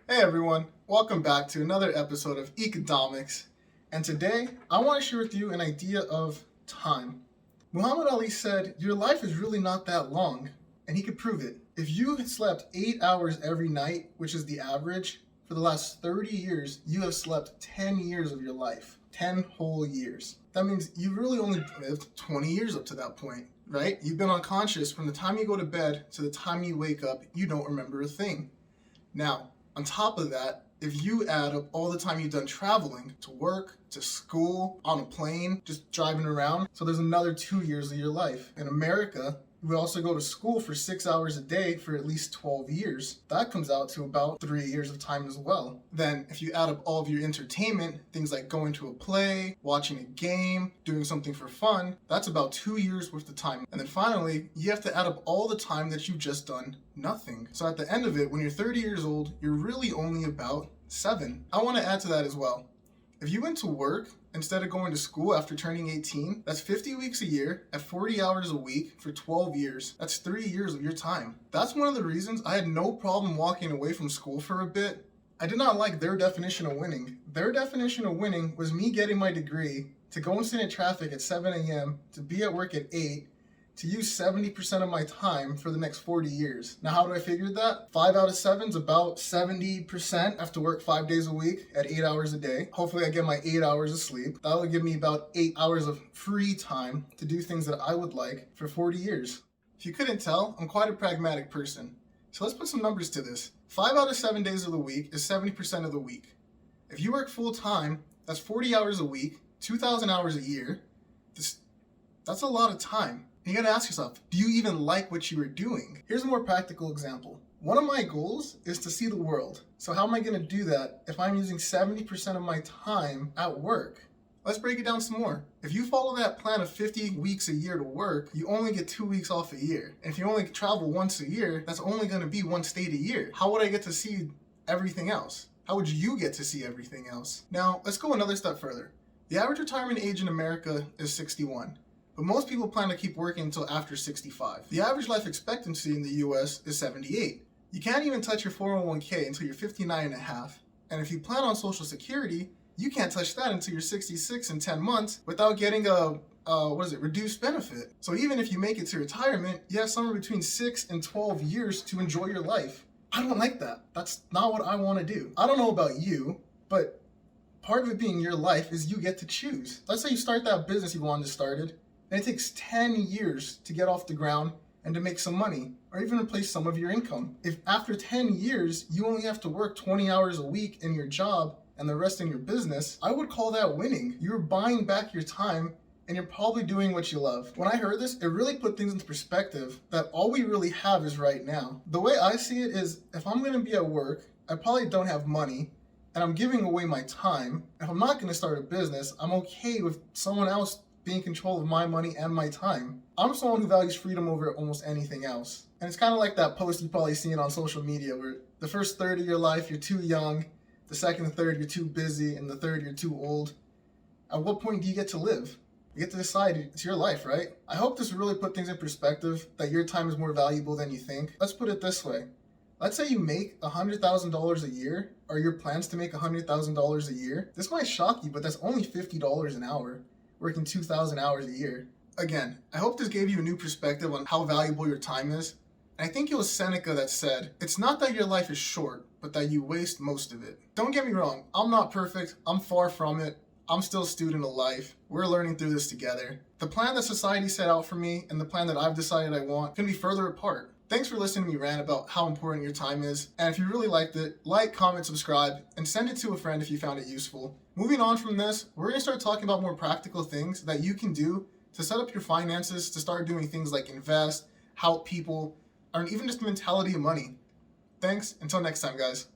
Hey everyone, welcome back to another episode of Econdomics. And today, I want to share with you an idea of time. Muhammad Ali said, your life is really not that long, and he could prove it. If you had slept 8 hours every night, which is the average, for the last 30 years, you have slept 10 years of your life. 10 whole years. That means you really only lived 20 years up to that point, right? You've been unconscious from the time you go to bed to the time you wake up, you don't remember a thing. Now, on top of that, if you add up all the time you've done traveling to work, to school, on a plane, just driving around, so there's another 2 years of your life. In America, we also go to school for 6 hours a day for at least 12 years. That comes out to about 3 years of time as well. Then if you add up all of your entertainment, things like going to a play, watching a game, doing something for fun, that's about 2 years worth of time. And then finally, you have to add up all the time that you've just done nothing. So at the end of it, when you're 30 years old, you're really only about 7. I want to add to that as well. If you went to work instead of going to school after turning 18, that's 50 weeks a year at 40 hours a week for 12 years. That's 3 years of your time. That's one of the reasons I had no problem walking away from school for a bit. I did not like their definition of winning. Their definition of winning was me getting my degree, to go and sit in traffic at 7 a.m., to be at work at 8, to use 70% of my time for the next 40 years. Now, how do I figure that? 5 out of 7 is about 70%. I have to work 5 days a week at 8 hours a day. Hopefully I get my 8 hours of sleep. That will give me about 8 hours of free time to do things that I would like for 40 years. If you couldn't tell, I'm quite a pragmatic person. So let's put some numbers to this. 5 out of 7 days of the week is 70% of the week. If you work full time, that's 40 hours a week, 2,000 hours a year. That's a lot of time. You gotta ask yourself, do you even like what you are doing? Here's a more practical example. One of my goals is to see the world. So how am I gonna do that if I'm using 70% of my time at work? Let's break it down some more. If you follow that plan of 50 weeks a year to work, you only get 2 weeks off a year. And if you only travel once a year, that's only gonna be one state a year. How would I get to see everything else? How would you get to see everything else? Now, let's go another step further. The average retirement age in America is 61. But most people plan to keep working until after 65. The average life expectancy in the US is 78. You can't even touch your 401k until you're 59 and a half. And if you plan on Social Security, you can't touch that until you're 66 in 10 months without getting a reduced benefit. So even if you make it to retirement, you have somewhere between 6 and 12 years to enjoy your life. I don't like that. That's not what I want to do. I don't know about you, but part of it being your life is you get to choose. Let's say you start that business you wanted to start, and it takes 10 years to get off the ground and to make some money, or even replace some of your income. If after 10 years, you only have to work 20 hours a week in your job and the rest in your business, I would call that winning. You're buying back your time and you're probably doing what you love. When I heard this, it really put things into perspective that all we really have is right now. The way I see it is, if I'm gonna be at work, I probably don't have money, and I'm giving away my time. If I'm not gonna start a business, I'm okay with someone else being in control of my money and my time. I'm someone who values freedom over almost anything else. And it's kind of like that post you've probably seen on social media where the first third of your life you're too young, the second and third you're too busy, and the third you're too old. At what point do you get to live? You get to decide. It's your life, right? I hope this really put things in perspective, that your time is more valuable than you think. Let's put it this way. Let's say you make $100,000 a year, or your plans to make $100,000 a year. This might shock you, but that's only $50 an hour, working 2,000 hours a year. Again, I hope this gave you a new perspective on how valuable your time is. And I think it was Seneca that said, it's not that your life is short, but that you waste most of it. Don't get me wrong, I'm not perfect, I'm far from it. I'm still a student of life. We're learning through this together. The plan that society set out for me and the plan that I've decided I want can be further apart. Thanks for listening to me rant about how important your time is. And if you really liked it, like, comment, subscribe, and send it to a friend if you found it useful. Moving on from this, we're gonna start talking about more practical things that you can do to set up your finances, to start doing things like invest, help people, or even just the mentality of money. Thanks, until next time, guys.